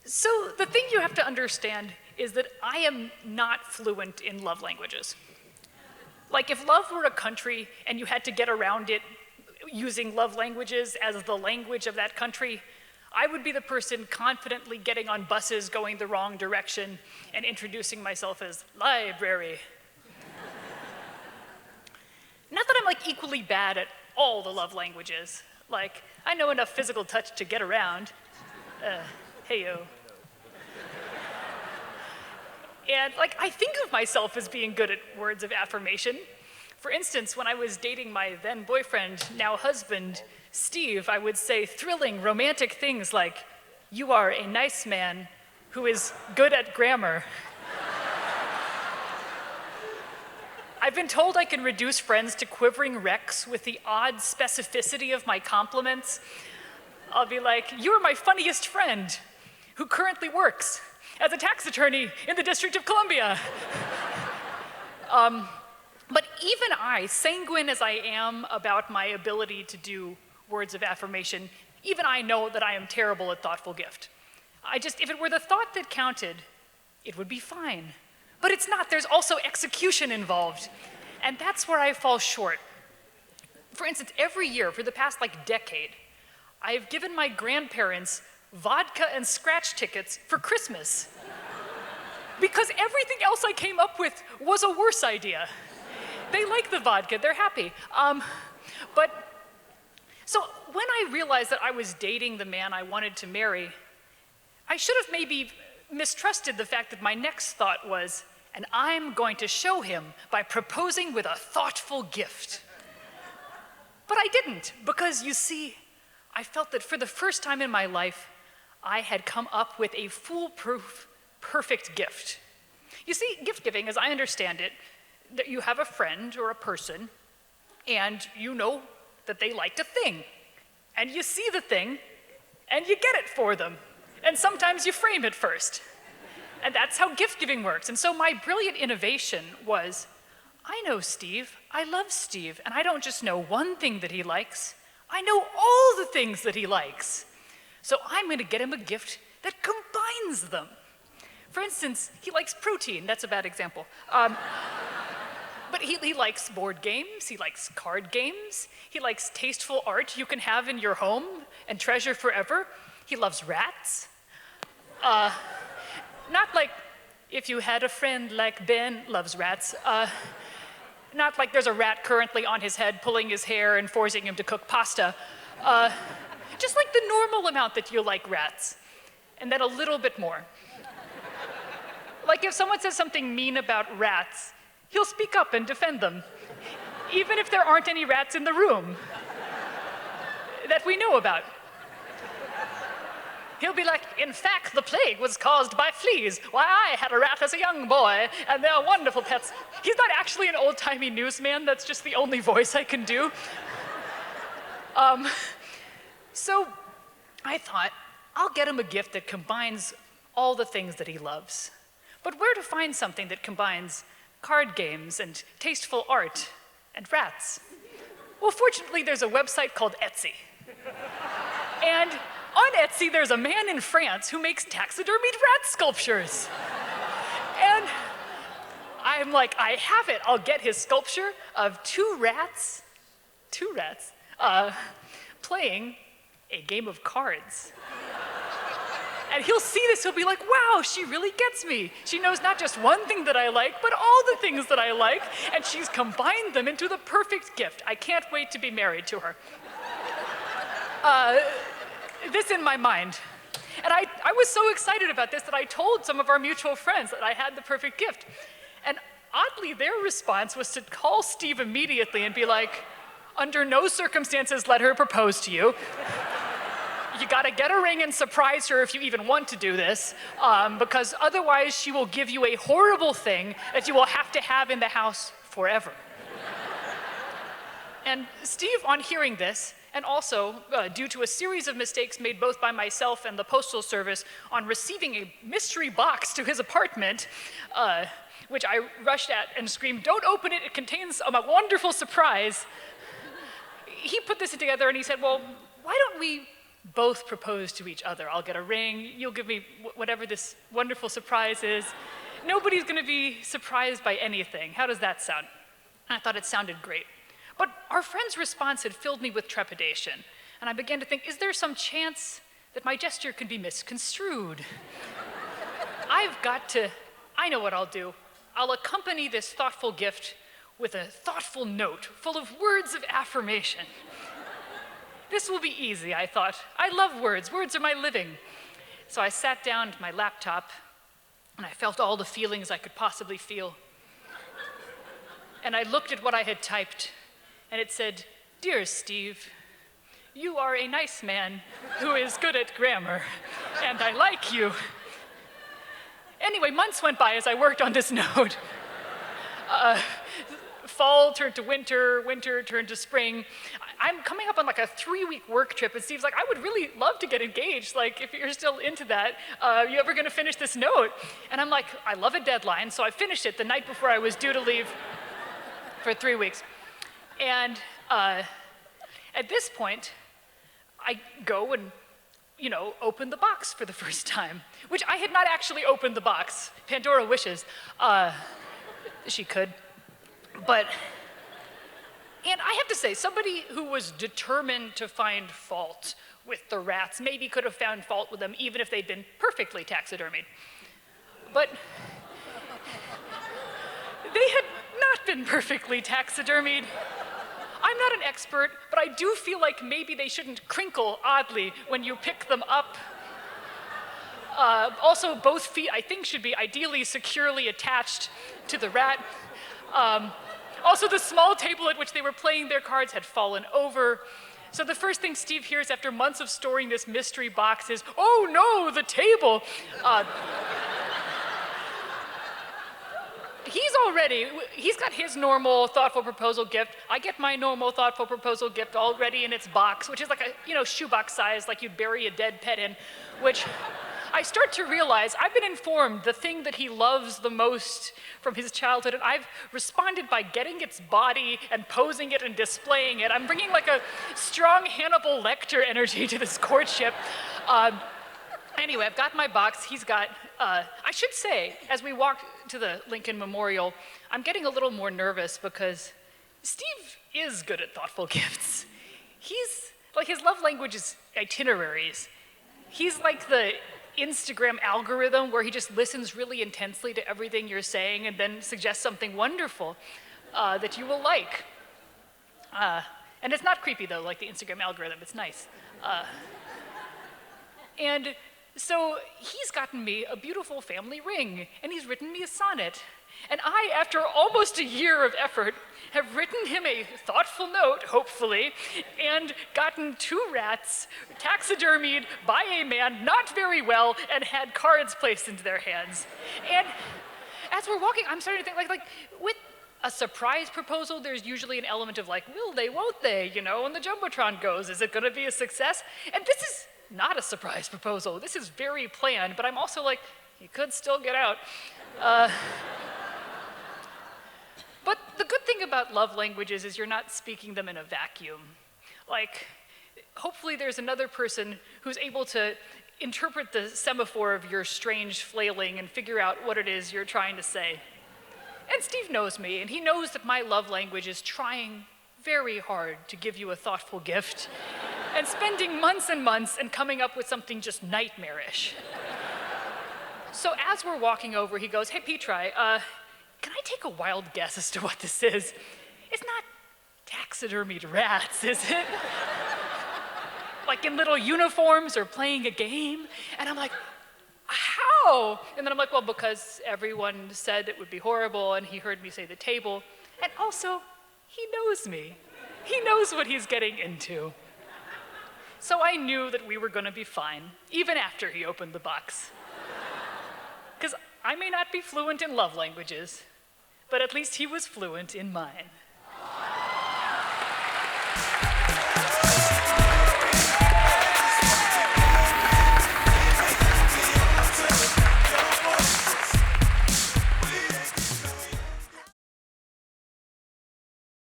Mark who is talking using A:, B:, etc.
A: So the thing you have to understand is that I am not fluent in love languages. Like if love were a country and you had to get around it using love languages as the language of that country, I would be the person confidently getting on buses going the wrong direction and introducing myself as library. Not that I'm like equally bad at all the love languages. Like, I know enough physical touch to get around. Hey-yo. And like, I think of myself as being good at words of affirmation. For instance, when I was dating my then boyfriend, now husband, Steve, I would say thrilling, romantic things like, "You are a nice man who is good at grammar." I've been told I can reduce friends to quivering wrecks with the odd specificity of my compliments. I'll be like, "You're my funniest friend who currently works as a tax attorney in the District of Columbia." But even I, sanguine as I am about my ability to do words of affirmation, even I know that I am terrible at thoughtful gift. If it were the thought that counted, it would be fine. But it's not, there's also execution involved. And that's where I fall short. For instance, every year for the past decade, I've given my grandparents vodka and scratch tickets for Christmas. Because everything else I came up with was a worse idea. They like the vodka, they're happy. So when I realized that I was dating the man I wanted to marry, I should have maybe mistrusted the fact that my next thought was, and I'm going to show him by proposing with a thoughtful gift. But I didn't, because you see, I felt that for the first time in my life, I had come up with a foolproof, perfect gift. You see, gift giving, as I understand it, that you have a friend or a person, and you know that they liked a thing, and you see the thing, and you get it for them, and sometimes you frame it first. And that's how gift giving works. And so my brilliant innovation was, I know Steve, I love Steve, and I don't just know one thing that he likes, I know all the things that he likes. So I'm gonna get him a gift that combines them. For instance, he likes protein, that's a bad example. But he likes board games, he likes card games, he likes tasteful art you can have in your home and treasure forever. He loves rats. Not like if you had a friend like Ben loves rats. Not like there's a rat currently on his head pulling his hair and forcing him to cook pasta. Just like the normal amount that you like rats. And then a little bit more. Like if someone says something mean about rats, he'll speak up and defend them, even if there aren't any rats in the room that we know about. He'll be like, "In fact, the plague was caused by fleas. Why, I had a rat as a young boy, and they're wonderful pets." He's not actually an old-timey newsman, that's just the only voice I can do. So I thought, I'll get him a gift that combines all the things that he loves. But where to find something that combines card games and tasteful art and rats? Well, fortunately, there's a website called Etsy. And on Etsy, there's a man in France who makes taxidermied rat sculptures. And I'm like, I have it. I'll get his sculpture of two rats, playing a game of cards. And he'll see this, he'll be like, "Wow, she really gets me. She knows not just one thing that I like, but all the things that I like, and she's combined them into the perfect gift. I can't wait to be married to her." This in my mind. And I was so excited about this that I told some of our mutual friends that I had the perfect gift. And oddly, their response was to call Steve immediately and be like, "Under no circumstances let her propose to you. You gotta get a ring and surprise her if you even want to do this, because otherwise she will give you a horrible thing that you will have to have in the house forever." And Steve, on hearing this, and also due to a series of mistakes made both by myself and the Postal Service on receiving a mystery box to his apartment, which I rushed at and screamed, "Don't open it, it contains a wonderful surprise." He put this together and he said, "Well, why don't we both propose to each other. I'll get a ring, you'll give me whatever this wonderful surprise is. Nobody's gonna be surprised by anything. How does that sound? And I thought it sounded great. But our friend's response had filled me with trepidation. And I began to think, is there some chance that my gesture could be misconstrued? I know what I'll do. I'll accompany this thoughtful gift with a thoughtful note full of words of affirmation. This will be easy, I thought. I love words. Words are my living. So I sat down at my laptop and I felt all the feelings I could possibly feel. And I looked at what I had typed and it said, "Dear Steve, you are a nice man who is good at grammar, and I like you." Anyway, months went by as I worked on this note. Fall turned to winter, winter turned to spring. I'm coming up on like a 3-week work trip, and Steve's like, I would really love to get engaged. Like, if you're still into that, you ever gonna finish this note? And I'm like, I love a deadline, so I finished it the night before I was due to leave for 3 weeks. And at this point, I go and, open the box for the first time, which I had not actually opened the box. Pandora wishes. She could. And I have to say, somebody who was determined to find fault with the rats maybe could have found fault with them even if they'd been perfectly taxidermied. But they had not been perfectly taxidermied. I'm not an expert, but I do feel like maybe they shouldn't crinkle oddly when you pick them up. Also, both feet, I think, should be ideally securely attached to the rat. Also, the small table at which they were playing their cards had fallen over. So the first thing Steve hears after months of storing this mystery box is, "Oh no, the table!" He's got his normal thoughtful proposal gift. I get my normal thoughtful proposal gift already in its box, which is like a, shoebox size, like you'd bury a dead pet in, which I start to realize I've been informed the thing that he loves the most from his childhood, and I've responded by getting its body and posing it and displaying it. I'm bringing like a strong Hannibal Lecter energy to this courtship. Anyway, I've got my box. He's got, I should say, as we walk to the Lincoln Memorial, I'm getting a little more nervous because Steve is good at thoughtful gifts. His love language is itineraries. He's like the Instagram algorithm where he just listens really intensely to everything you're saying and then suggests something wonderful that you will like. And it's not creepy though, like the Instagram algorithm, it's nice. And so he's gotten me a beautiful family ring, and he's written me a sonnet. And I, after almost a year of effort, have written him a thoughtful note, hopefully, and gotten 2 rats taxidermied by a man not very well and had cards placed into their hands. And as we're walking, I'm starting to think, like with a surprise proposal, there's usually an element of like, will they, won't they, when the Jumbotron goes, is it gonna be a success? And this is not a surprise proposal. This is very planned, but I'm also like, you could still get out. But the good thing about love languages is you're not speaking them in a vacuum. Like, hopefully there's another person who's able to interpret the semaphore of your strange flailing and figure out what it is you're trying to say. And Steve knows me, and he knows that my love language is trying very hard to give you a thoughtful gift and spending months and months and coming up with something just nightmarish. So as we're walking over, he goes, "Hey, Petri, can I take a wild guess as to what this is? It's not taxidermied rats, is it? Like in little uniforms or playing a game?" And I'm like, how? And then I'm like, well, because everyone said it would be horrible and he heard me say the table. And also, he knows me. He knows what he's getting into. So I knew that we were gonna be fine, even after he opened the box. Because I may not be fluent in love languages, but at least he was fluent in mine.